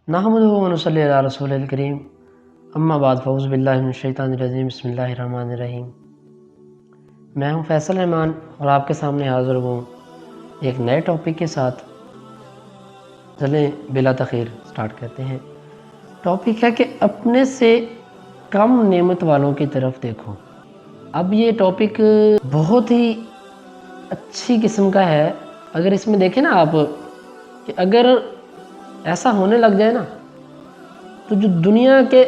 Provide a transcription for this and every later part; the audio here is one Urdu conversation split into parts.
نحمدہ و نصلی علی رسول الکریم، اما بعد فاعوذ باللہ من الشیطان الرجیم، بسم اللہ الرحمن الرحیم۔ میں ہوں فیصل رحمان اور آپ کے سامنے حاضر ہوں ایک نئے ٹاپک کے ساتھ۔ چلیں بلا تاخیر سٹارٹ کرتے ہیں۔ ٹاپک ہے کہ اپنے سے کم نعمت والوں کی طرف دیکھو۔ اب یہ ٹاپک بہت ہی اچھی قسم کا ہے۔ اگر اس میں دیکھیں نا آپ کہ اگر ایسا ہونے لگ جائے نا تو جو دنیا کے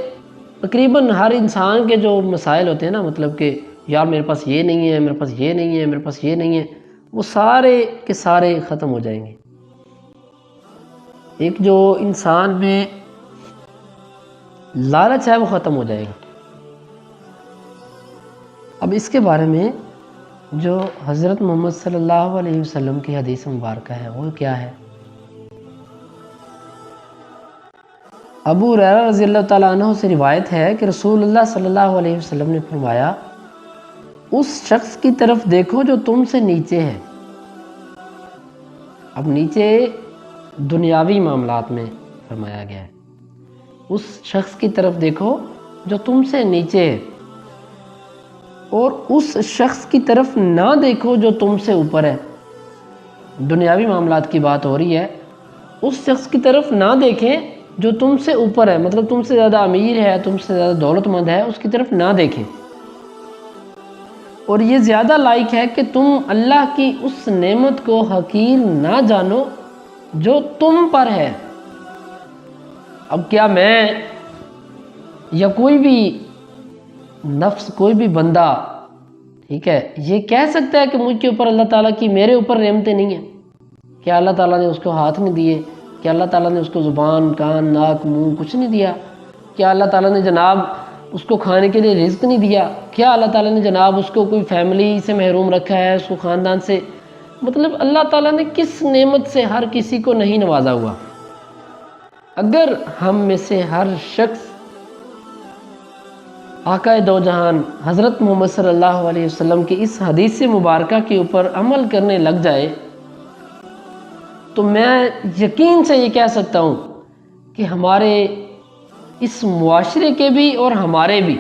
تقریباً ہر انسان کے جو مسائل ہوتے ہیں نا، مطلب کہ یار میرے پاس یہ نہیں ہے، میرے پاس یہ نہیں ہے، میرے پاس یہ نہیں ہے، وہ سارے کے سارے ختم ہو جائیں گے۔ ایک جو انسان میں لالچ ہے وہ ختم ہو جائے گا۔ اب اس کے بارے میں جو حضرت محمد صلی اللہ علیہ وسلم کی حدیث مبارکہ ہے وہ کیا ہے؟ ابو ہریرہ رضی اللہ تعالیٰ عنہ سے روایت ہے کہ رسول اللہ صلی اللہ علیہ وسلم نے فرمایا، اس شخص کی طرف دیکھو جو تم سے نیچے ہے۔ اب نیچے دنیاوی معاملات میں فرمایا گیا ہے۔ اس شخص کی طرف دیکھو جو تم سے نیچے ہے، اور اس شخص کی طرف نہ دیکھو جو تم سے اوپر ہے۔ دنیاوی معاملات کی بات ہو رہی ہے۔ اس شخص کی طرف نہ دیکھیں جو تم سے اوپر ہے، مطلب تم سے زیادہ امیر ہے، تم سے زیادہ دولت مند ہے، اس کی طرف نہ دیکھیں۔ اور یہ زیادہ لائق ہے کہ تم اللہ کی اس نعمت کو حقیر نہ جانو جو تم پر ہے۔ اب کیا میں یا کوئی بھی نفس، کوئی بھی بندہ، ٹھیک ہے، یہ کہہ سکتا ہے کہ مجھ کے اوپر اللہ تعالیٰ کی، میرے اوپر نعمتیں نہیں ہیں؟ کیا اللہ تعالیٰ نے اس کو ہاتھ نہیں دیے؟ کیا اللہ تعالیٰ نے اس کو زبان، کان، ناک، منہ کچھ نہیں دیا؟ کیا اللہ تعالیٰ نے جناب اس کو کھانے کے لیے رزق نہیں دیا؟ کیا اللہ تعالیٰ نے جناب اس کو کوئی فیملی سے محروم رکھا ہے، اس کو خاندان سے؟ مطلب اللہ تعالیٰ نے کس نعمت سے ہر کسی کو نہیں نوازا ہوا؟ اگر ہم میں سے ہر شخص آقا دو جہان حضرت محمد صلی اللہ علیہ وسلم کی اس حدیث مبارکہ کے اوپر عمل کرنے لگ جائے تو میں یقین سے یہ کہہ سکتا ہوں کہ ہمارے اس معاشرے کے بھی اور ہمارے بھی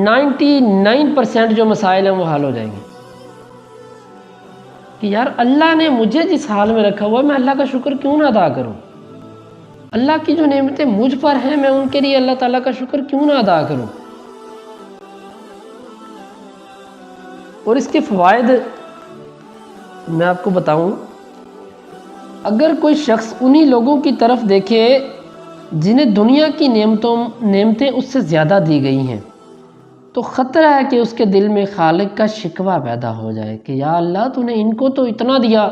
99% جو مسائل ہیں وہ حل ہو جائیں گے۔ کہ یار اللہ نے مجھے جس حال میں رکھا ہوا ہے، میں اللہ کا شکر کیوں نہ ادا کروں؟ اللہ کی جو نعمتیں مجھ پر ہیں، میں ان کے لیے اللہ تعالیٰ کا شکر کیوں نہ ادا کروں؟ اور اس کے فوائد میں آپ کو بتاؤں۔ اگر کوئی شخص انہی لوگوں کی طرف دیکھے جنہیں دنیا کی نعمتیں اس سے زیادہ دی گئی ہیں، تو خطرہ ہے کہ اس کے دل میں خالق کا شکوہ پیدا ہو جائے کہ یا اللہ تو نے ان کو تو اتنا دیا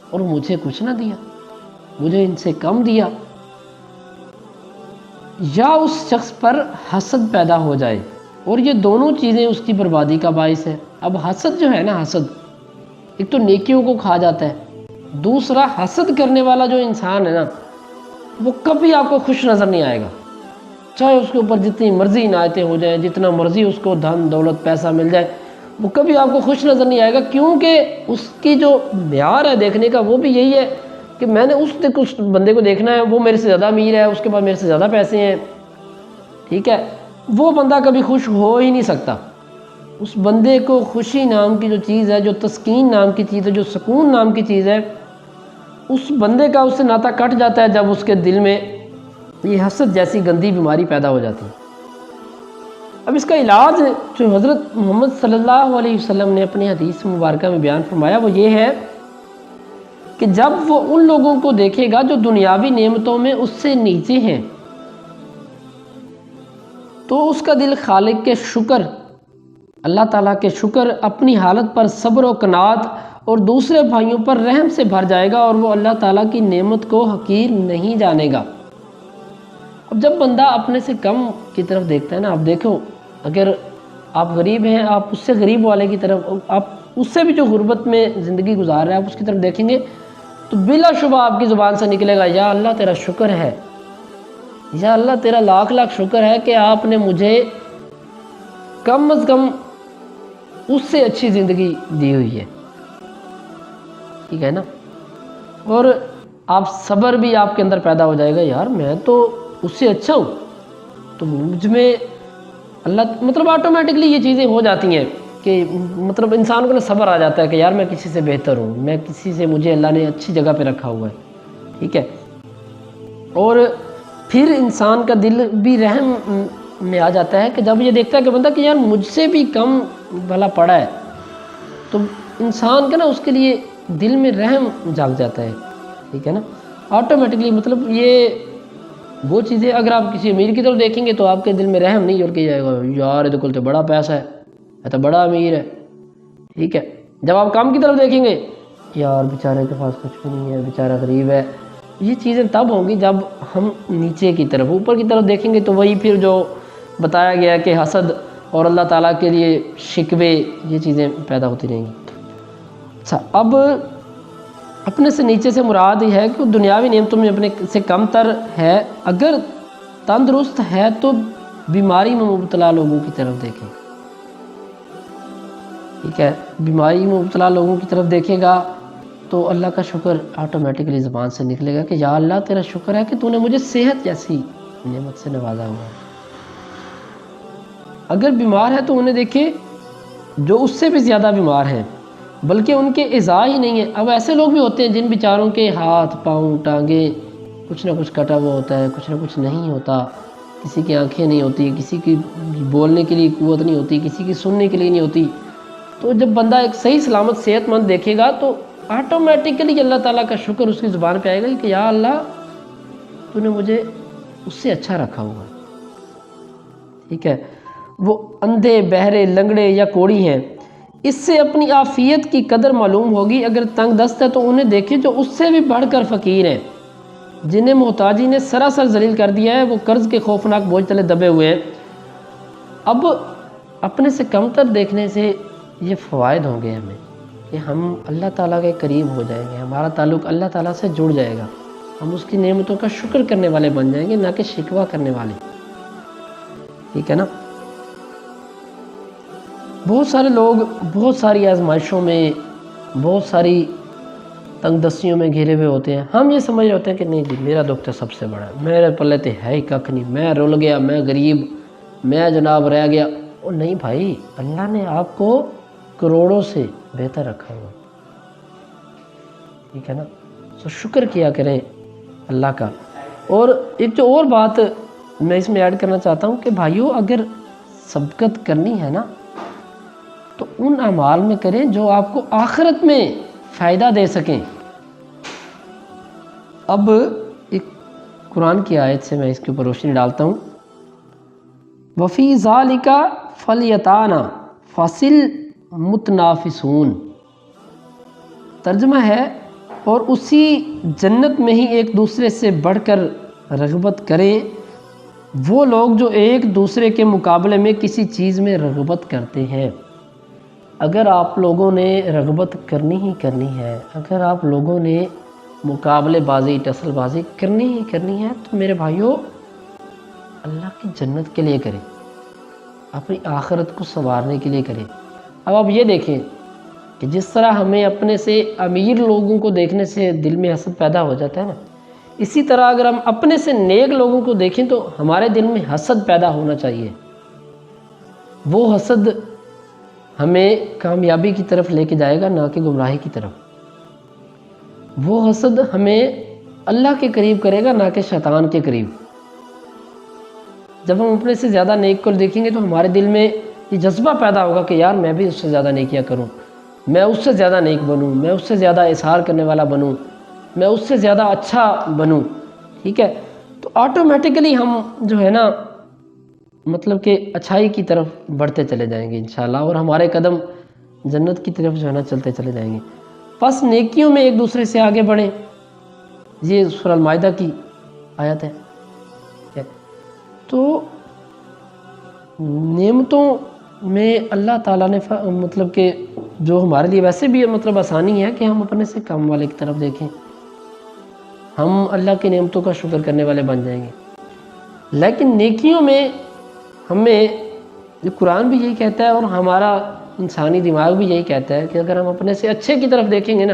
اور مجھے کچھ نہ دیا، مجھے ان سے کم دیا۔ یا اس شخص پر حسد پیدا ہو جائے، اور یہ دونوں چیزیں اس کی بربادی کا باعث ہے۔ اب حسد جو ہے نا، حسد ایک تو نیکیوں کو کھا جاتا ہے، دوسرا حسد کرنے والا جو انسان ہے نا، وہ کبھی آپ کو خوش نظر نہیں آئے گا، چاہے اس کے اوپر جتنی مرضی عنایتیں ہو جائیں، جتنا مرضی اس کو دھن دولت پیسہ مل جائے، وہ کبھی آپ کو خوش نظر نہیں آئے گا، کیونکہ اس کی جو معیار ہے دیکھنے کا وہ بھی یہی ہے کہ میں نے اس بندے کو دیکھنا ہے، وہ میرے سے زیادہ امیر ہے، اس کے پاس میرے سے زیادہ پیسے ہیں، ٹھیک ہے۔ وہ بندہ کبھی خوش ہو ہی نہیں سکتا۔ اس بندے کو خوشی نام کی جو چیز ہے، جو تسکین نام کی چیز ہے، جو سکون نام کی چیز ہے، اس بندے کا اس سے ناطہ کٹ جاتا ہے جب اس کے دل میں یہ حسد جیسی گندی بیماری پیدا ہو جاتی ہے۔ اب اس کا علاج جو حضرت محمد صلی اللہ علیہ وسلم نے اپنی حدیث مبارکہ میں بیان فرمایا وہ یہ ہے کہ جب وہ ان لوگوں کو دیکھے گا جو دنیاوی نعمتوں میں اس سے نیچے ہیں، تو اس کا دل خالق کے شکر، اللہ تعالیٰ کے شکر، اپنی حالت پر صبر و قناعت اور دوسرے بھائیوں پر رحم سے بھر جائے گا، اور وہ اللہ تعالیٰ کی نعمت کو حقیر نہیں جانے گا۔ اب جب بندہ اپنے سے کم کی طرف دیکھتا ہے نا، آپ دیکھو اگر آپ غریب ہیں، آپ اس سے غریب والے کی طرف، آپ اس سے بھی جو غربت میں زندگی گزار رہا ہے آپ اس کی طرف دیکھیں گے تو بلا شبہ آپ کی زبان سے نکلے گا یا اللہ تیرا شکر ہے، یا اللہ تیرا لاکھ لاکھ شکر ہے کہ آپ نے مجھے کم از کم اس سے اچھی زندگی دی ہوئی ہے، ٹھیک ہے نا۔ اور آپ صبر بھی آپ کے اندر پیدا ہو جائے گا، یار میں تو اس سے اچھا ہوں، تو مجھ میں اللہ مطلب آٹومیٹکلی یہ چیزیں ہو جاتی ہیں کہ مطلب انسان کو نا صبر آ جاتا ہے کہ یار میں کسی سے بہتر ہوں، میں کسی سے مجھے اللہ نے اچھی جگہ پہ رکھا ہوا ہے، ٹھیک ہے۔ اور پھر انسان کا دل بھی رحم میں آ جاتا ہے کہ جب یہ دیکھتا ہے کہ بندہ کہ یار مجھ سے بھی کم بھلا پڑا ہے، تو انسان کا نا اس کے لیے دل میں رحم جاگ جاتا ہے، ٹھیک ہے نا، آٹومیٹکلی۔ مطلب یہ وہ چیزیں اگر آپ کسی امیر کی طرف دیکھیں گے تو آپ کے دل میں رحم نہیں اور کہ جائے گا یار یہ تو بڑا پیسہ ہے، یہ تو بڑا امیر ہے، ٹھیک ہے۔ جب آپ کام کی طرف دیکھیں گے یار بیچارے کے پاس کچھ بھی نہیں ہے، بیچارہ غریب ہے، یہ چیزیں تب ہوں گی جب ہم نیچے کی طرف، اوپر کی طرف دیکھیں گے تو وہی پھر جو بتایا گیا ہے کہ حسد اور اللہ تعالیٰ کے لیے شکوے، یہ چیزیں پیدا ہوتی رہیں گی۔ اچھا، اب اپنے سے نیچے سے مراد یہ ہے کہ وہ دنیاوی نعمتوں میں اپنے سے کم تر ہے، اگر تندرست ہے تو بیماری میں مبتلا لوگوں کی طرف دیکھیں، ٹھیک ہے، بیماری میں مبتلا لوگوں کی طرف دیکھے گا تو اللہ کا شکر آٹومیٹکلی زبان سے نکلے گا کہ یا اللہ تیرا شکر ہے کہ تو نے مجھے صحت جیسی نعمت سے نوازا ہوا ہے۔ اگر بیمار ہے تو انہیں دیکھیں جو اس سے بھی زیادہ بیمار ہیں، بلکہ ان کے اعضاء ہی نہیں ہیں۔ اب ایسے لوگ بھی ہوتے ہیں جن بیچاروں کے ہاتھ پاؤں ٹانگیں کچھ نہ کچھ کٹا ہوا ہوتا ہے، کچھ نہ کچھ نہیں ہوتا، کسی کی آنکھیں نہیں ہوتی، کسی کی بولنے کے لیے قوت نہیں ہوتی، کسی کی سننے کے لیے نہیں ہوتی، تو جب بندہ ایک صحیح سلامت صحت مند دیکھے گا تو آٹومیٹکلی اللہ تعالیٰ کا شکر اس کی زبان پہ آئے گا کہ یا اللہ تو نے مجھے اس سے اچھا رکھا ہوا ہے، ٹھیک ہے۔ وہ اندھے بہرے لنگڑے یا کوڑی ہیں، اس سے اپنی عافیت کی قدر معلوم ہوگی۔ اگر تنگ دست ہے تو انہیں دیکھیں جو اس سے بھی بڑھ کر فقیر ہیں، جنہیں محتاجی نے سراسر ذلیل کر دیا ہے، وہ قرض کے خوفناک بوجھ تلے دبے ہوئے ہیں۔ اب اپنے سے کمتر دیکھنے سے یہ فوائد ہوں گے ہمیں کہ ہم اللہ تعالیٰ کے قریب ہو جائیں گے، ہمارا تعلق اللہ تعالیٰ سے جڑ جائے گا، ہم اس کی نعمتوں کا شکر کرنے والے بن جائیں گے، نہ کہ شکوہ کرنے والے، ٹھیک ہے نا۔ بہت سارے لوگ بہت ساری آزمائشوں میں، بہت ساری تنگ دستیوں میں گھرے ہوئے ہوتے ہیں، ہم یہ سمجھ رہے ہوتے ہیں کہ نہیں جی میرا دکھ تو سب سے بڑا ہے، میرے پلے تو ہے ہی ککھ نہیں، میں رل گیا، میں غریب، میں جناب رہ گیا۔ اور نہیں بھائی، اللہ نے آپ کو کروڑوں سے بہتر رکھا ہوا، ٹھیک ہے نا، تو شکر کیا کریں اللہ کا۔ اور ایک جو اور بات میں اس میں ایڈ کرنا چاہتا ہوں کہ بھائیو اگر سبقت کرنی ہے نا تو ان اعمال میں کریں جو آپ کو آخرت میں فائدہ دے سکیں۔ اب ایک قرآن کی آیت سے میں اس کے اوپر روشنی ڈالتا ہوں، وَفِي ذَلِكَ فَلْيَتَنَافَسِ الْمُتَنَافِسُونَ، ترجمہ ہے اور اسی جنت میں ہی ایک دوسرے سے بڑھ کر رغبت کریں وہ لوگ جو ایک دوسرے کے مقابلے میں کسی چیز میں رغبت کرتے ہیں۔ اگر آپ لوگوں نے رغبت کرنی ہی کرنی ہے، اگر آپ لوگوں نے مقابلے بازی ٹسل بازی کرنی ہی کرنی ہے تو میرے بھائیوں اللہ کی جنت کے لیے کریں، اپنی آخرت کو سنوارنے کے لیے کریں۔ اب آپ یہ دیکھیں کہ جس طرح ہمیں اپنے سے امیر لوگوں کو دیکھنے سے دل میں حسد پیدا ہو جاتا ہے نا، اسی طرح اگر ہم اپنے سے نیک لوگوں کو دیکھیں تو ہمارے دل میں حسد پیدا ہونا چاہیے۔ وہ حسد ہمیں کامیابی کی طرف لے کے جائے گا، نہ کہ گمراہی کی طرف۔ وہ حسد ہمیں اللہ کے قریب کرے گا، نہ کہ شیطان کے قریب۔ جب ہم اپنے سے زیادہ نیک کو دیکھیں گے تو ہمارے دل میں یہ جذبہ پیدا ہوگا کہ یار میں بھی اس سے زیادہ نیکیاں کروں، میں اس سے زیادہ نیک بنوں، میں اس سے زیادہ اظہار کرنے والا بنوں، میں اس سے زیادہ اچھا بنوں، ٹھیک ہے۔ تو آٹومیٹکلی ہم جو ہے نا مطلب کہ اچھائی کی طرف بڑھتے چلے جائیں گے انشاءاللہ، اور ہمارے قدم جنت کی طرف جو ہے نا چلتے چلے جائیں گے۔ پس نیکیوں میں ایک دوسرے سے آگے بڑھیں، یہ سورہ المائدہ کی آیت ہے، ٹھیک ہے۔ تو نعمتوں میں اللہ تعالیٰ نے مطلب کہ جو ہمارے لیے ویسے بھی مطلب آسانی ہے کہ ہم اپنے سے کم والے کی طرف دیکھیں، ہم اللہ کی نعمتوں کا شکر کرنے والے بن جائیں گے۔ لیکن نیکیوں میں ہمیں قرآن بھی یہی کہتا ہے اور ہمارا انسانی دماغ بھی یہی کہتا ہے کہ اگر ہم اپنے سے اچھے کی طرف دیکھیں گے نا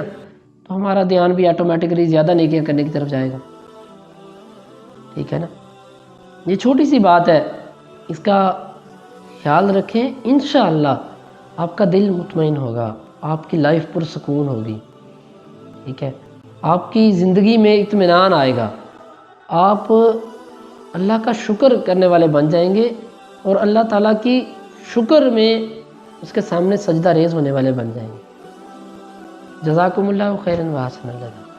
تو ہمارا دھیان بھی آٹومیٹکلی زیادہ نیکیاں کرنے کی طرف جائے گا. ٹھیک ہے نا. یہ چھوٹی سی بات ہے، اس کا خیال رکھیں. انشاءاللہ آپ کا دل مطمئن ہوگا، آپ کی لائف پرسکون ہوگی. ٹھیک ہے، آپ کی زندگی میں اطمینان آئے گا، آپ اللہ کا شکر کرنے والے بن جائیں گے اور اللہ تعالیٰ کی شکر میں اس کے سامنے سجدہ ریز ہونے والے بن جائیں گے. جزاکم اللہ خیراً و احسن اللہ.